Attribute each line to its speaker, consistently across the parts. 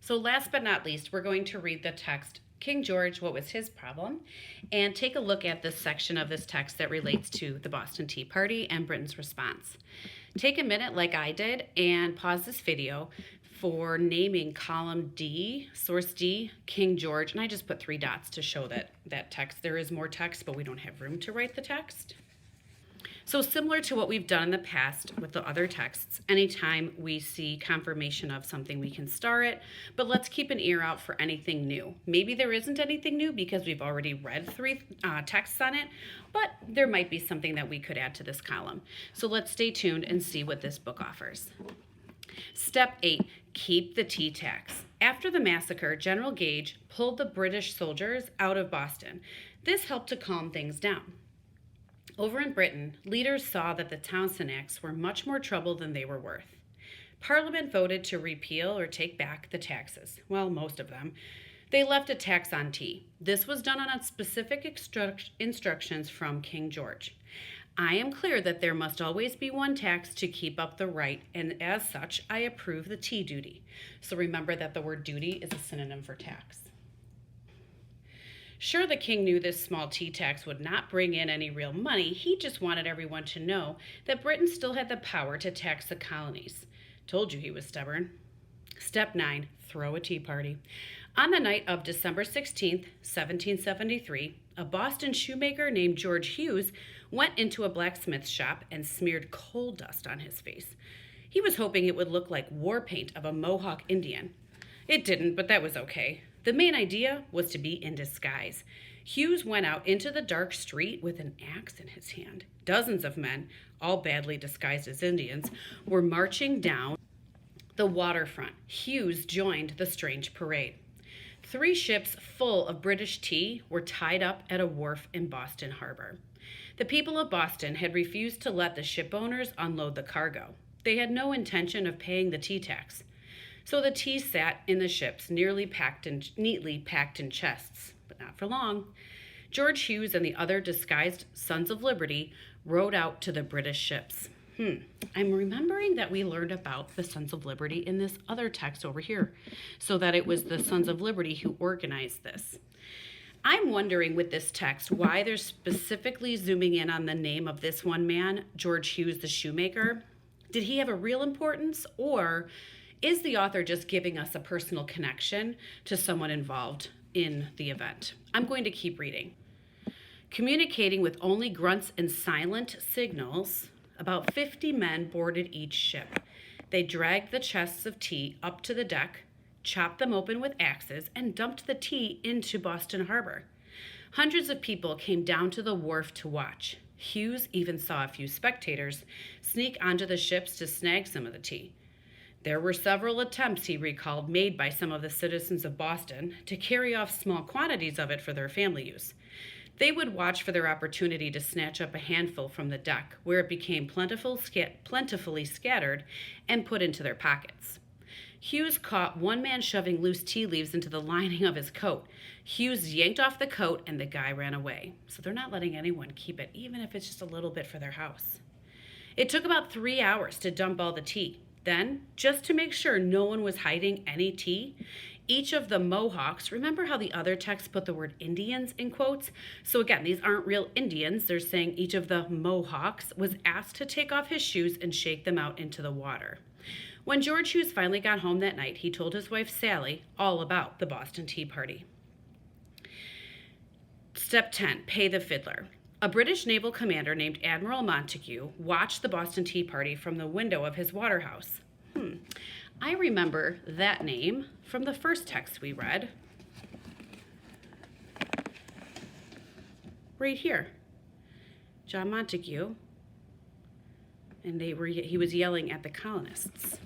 Speaker 1: So last but not least, we're going to read the text, King George, What Was His Problem? And take a look at this section of this text that relates to the Boston Tea Party and Britain's response. Take a minute like I did and pause this video for naming column D, source D, King George, and I just put 3 dots to show that text. There is more text, but we don't have room to write the text. So similar to what we've done in the past with the other texts, anytime we see confirmation of something, we can star it, but let's keep an ear out for anything new. Maybe there isn't anything new because we've already read 3 texts on it, but there might be something that we could add to this column. So let's stay tuned and see what this book offers. Step 8, keep the tea tax. After the massacre, General Gage pulled the British soldiers out of Boston. This helped to calm things down. Over in Britain, leaders saw that the Townshend Acts were much more trouble than they were worth. Parliament voted to repeal or take back the taxes. Well, most of them. They left a tax on tea. This was done on specific instructions from King George. I am clear that there must always be one tax to keep up the right, and as such, I approve the tea duty. So remember that the word duty is a synonym for tax. Sure, the king knew this small tea tax would not bring in any real money. He just wanted everyone to know that Britain still had the power to tax the colonies. Told you he was stubborn. Step 9, throw a tea party. On the night of December 16th, 1773, a Boston shoemaker named George Hughes went into a blacksmith's shop and smeared coal dust on his face. He was hoping it would look like war paint of a Mohawk Indian. It didn't, but that was okay. The main idea was to be in disguise. Hughes went out into the dark street with an axe in his hand. Dozens of men, all badly disguised as Indians, were marching down the waterfront. Hughes joined the strange parade. 3 ships full of British tea were tied up at a wharf in Boston Harbor. The people of Boston had refused to let the ship owners unload the cargo. They had no intention of paying the tea tax. So the tea sat in the ships, neatly packed in chests, but not for long. George Hughes and the other disguised Sons of Liberty rowed out to the British ships. I'm remembering that we learned about the Sons of Liberty in this other text over here, so that it was the Sons of Liberty who organized this. I'm wondering with this text why they're specifically zooming in on the name of this one man, George Hughes the shoemaker. Did he have a real importance, or is the author just giving us a personal connection to someone involved in the event? I'm going to keep reading. Communicating with only grunts and silent signals, about 50 men boarded each ship. They dragged the chests of tea up to the deck, chopped them open with axes, and dumped the tea into Boston Harbor. Hundreds of people came down to the wharf to watch. Hughes even saw a few spectators sneak onto the ships to snag some of the tea. There were several attempts, he recalled, made by some of the citizens of Boston to carry off small quantities of it for their family use. They would watch for their opportunity to snatch up a handful from the deck, where it became plentifully scattered and put into their pockets. Hughes caught one man shoving loose tea leaves into the lining of his coat. Hughes yanked off the coat and the guy ran away. So they're not letting anyone keep it, even if it's just a little bit for their house. It took about 3 hours to dump all the tea. Then, just to make sure no one was hiding any tea, each of the Mohawks, remember how the other text put the word Indians in quotes? So again, these aren't real Indians. They're saying each of the Mohawks was asked to take off his shoes and shake them out into the water. When George Hughes finally got home that night, he told his wife Sally all about the Boston Tea Party. Step 10, pay the fiddler. A British naval commander named Admiral Montague watched the Boston Tea Party from the window of his waterhouse. I remember that name from the first text we read. Right here. John Montague. And he was yelling at the colonists.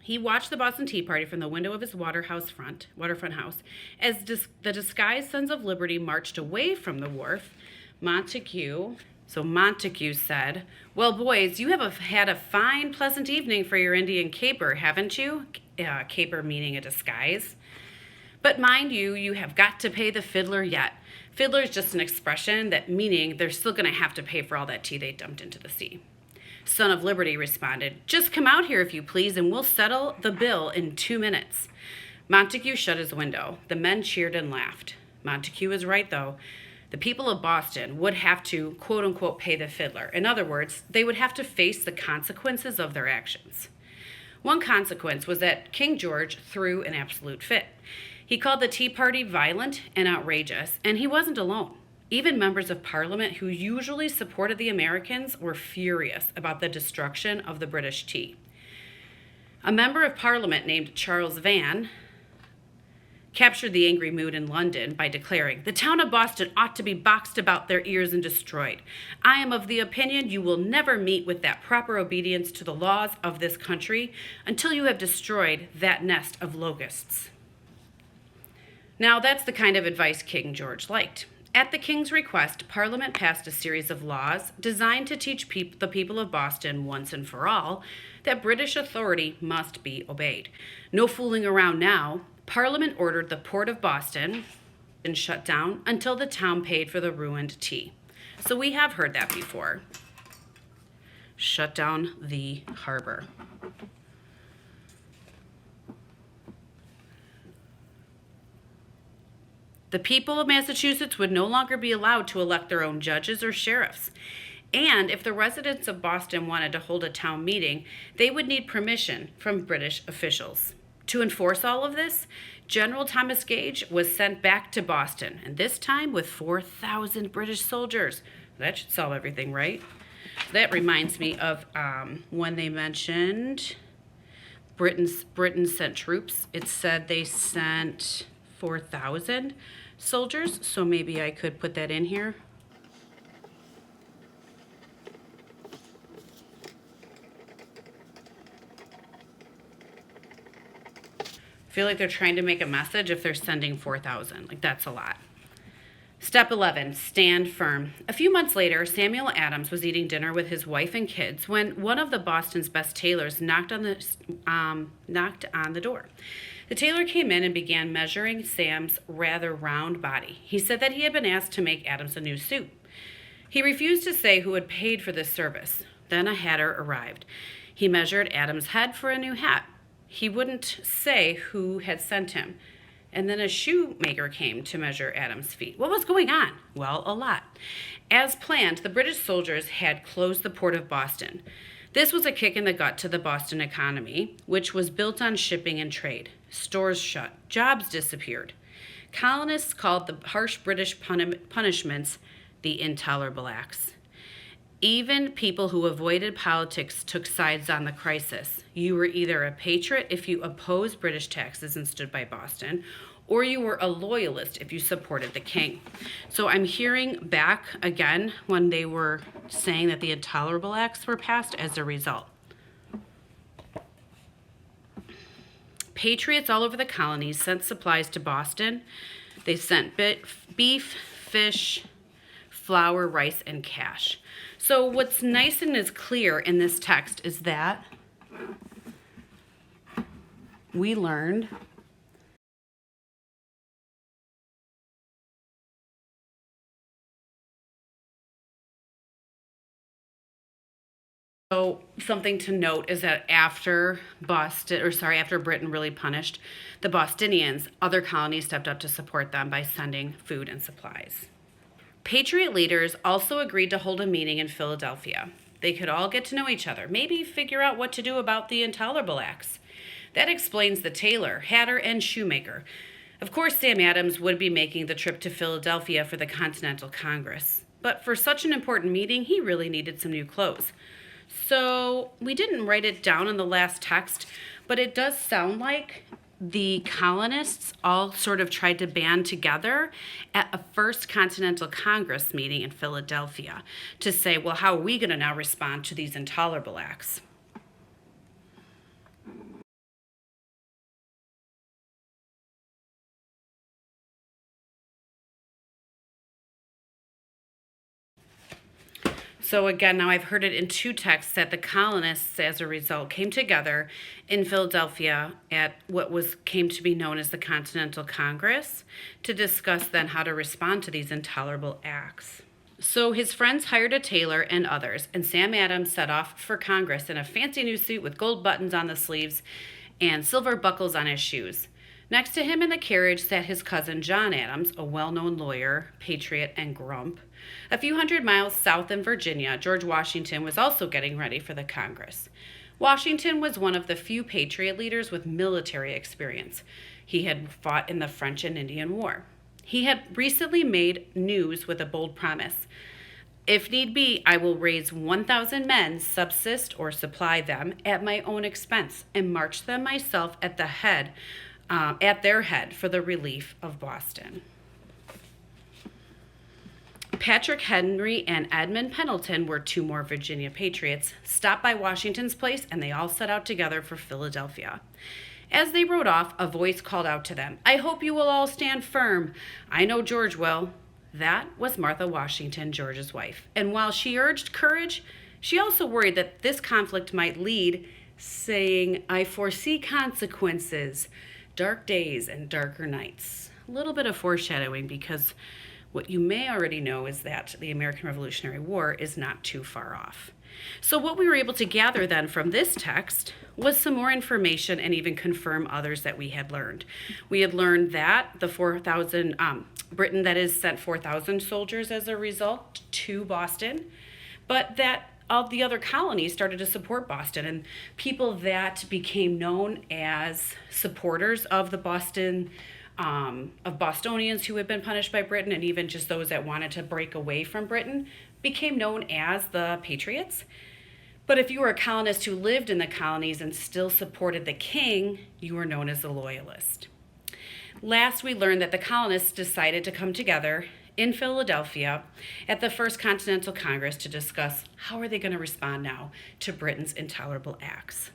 Speaker 1: He watched the Boston Tea Party from the window of his waterfront house. As the disguised Sons of Liberty marched away from the wharf, Montague said, "Well, boys, you have had a fine, pleasant evening for your Indian caper, haven't you?" Caper meaning a disguise. "But mind you, you have got to pay the fiddler yet." Fiddler is just an expression that meaning they're still going to have to pay for all that tea they dumped into the sea. Son of Liberty responded, "Just come out here if you please, and we'll settle the bill in 2 minutes." Montague shut his window. The men cheered and laughed. Montague was right, though. The people of Boston would have to, quote unquote, pay the fiddler. In other words, they would have to face the consequences of their actions. One consequence was that King George threw an absolute fit. He called the Tea Party violent and outrageous, and he wasn't alone. Even members of Parliament who usually supported the Americans were furious about the destruction of the British tea. A member of Parliament named Charles Vaughan captured the angry mood in London by declaring, "The town of Boston ought to be boxed about their ears and destroyed. I am of the opinion you will never meet with that proper obedience to the laws of this country until you have destroyed that nest of locusts." Now, that's the kind of advice King George liked. At the king's request, Parliament passed a series of laws designed to teach the people of Boston once and for all that British authority must be obeyed. No fooling around now. Parliament ordered the port of Boston and shut down until the town paid for the ruined tea. So we have heard that before. Shut down the harbor. The people of Massachusetts would no longer be allowed to elect their own judges or sheriffs. And if the residents of Boston wanted to hold a town meeting, they would need permission from British officials. To enforce all of this, General Thomas Gage was sent back to Boston, and this time with 4,000 British soldiers. That should solve everything, right? That reminds me of when they mentioned Britain sent troops. It said they sent 4,000 soldiers, so maybe I could put that in here. I feel like they're trying to make a message if they're sending 4,000. Like, that's a lot. Step 11, stand firm. A few months later, Samuel Adams was eating dinner with his wife and kids when one of the Boston's best tailors knocked on the door. The tailor came in and began measuring Sam's rather round body. He said that he had been asked to make Adams a new suit. He refused to say who had paid for this service. Then a hatter arrived. He measured Adams' head for a new hat. He wouldn't say who had sent him. And then a shoemaker came to measure Adams' feet. What was going on? Well, a lot. As planned, the British soldiers had closed the port of Boston. This was a kick in the gut to the Boston economy, which was built on shipping and trade. Stores shut. Jobs disappeared. Colonists called the harsh British punishments the Intolerable Acts. Even people who avoided politics took sides on the crisis. You were either a patriot if you opposed British taxes and stood by Boston, or you were a loyalist if you supported the king. So I'm hearing back again when they were saying that the Intolerable Acts were passed as a result. Patriots all over the colonies sent supplies to Boston. They sent beef, fish, flour, rice, and cash. So what's nice and is clear in this text is that we learned so something to note is that after Britain really punished the Bostonians, other colonies stepped up to support them by sending food and supplies. Patriot leaders also agreed to hold a meeting in Philadelphia. They could all get to know each other, maybe figure out what to do about the Intolerable Acts. That explains the tailor, hatter, and shoemaker. Of course, Sam Adams would be making the trip to Philadelphia for the Continental Congress. But for such an important meeting, he really needed some new clothes. So we didn't write it down in the last text, but it does sound like the colonists all sort of tried to band together at a first Continental Congress meeting in Philadelphia to say, well, how are we going to now respond to these Intolerable Acts? So again, now I've heard it in two texts that the colonists, as a result, came together in Philadelphia at what came to be known as the Continental Congress to discuss then how to respond to these Intolerable Acts. So his friends hired a tailor and others, and Sam Adams set off for Congress in a fancy new suit with gold buttons on the sleeves and silver buckles on his shoes. Next to him in the carriage sat his cousin John Adams, a well known lawyer, patriot, and grump. A few hundred miles south in Virginia, George Washington was also getting ready for the Congress. Washington was one of the few patriot leaders with military experience. He had fought in the French and Indian War. He had recently made news with a bold promise. If need be, I will raise 1,000 men, subsist or supply them at my own expense, and march them myself at their head for the relief of Boston. Patrick Henry and Edmund Pendleton were two more Virginia patriots, stopped by Washington's place, and they all set out together for Philadelphia. As they rode off, a voice called out to them, "I hope you will all stand firm. I know George will." That was Martha Washington, George's wife. And while she urged courage, she also worried that this conflict might lead, saying, "I foresee consequences, dark days and darker nights." A little bit of foreshadowing, because what you may already know is that the American Revolutionary War is not too far off. So what we were able to gather then from this text was some more information and even confirm others that we had learned. We had learned that the 4,000, Britain that is sent 4,000 soldiers as a result to Boston, but that all the other colonies started to support Boston, and people that became known as supporters of the of Bostonians who had been punished by Britain, and even just those that wanted to break away from Britain, became known as the Patriots. But if you were a colonist who lived in the colonies and still supported the king, you were known as the Loyalist. Last, we learned that the colonists decided to come together in Philadelphia at the First Continental Congress to discuss how are they going to respond now to Britain's intolerable acts.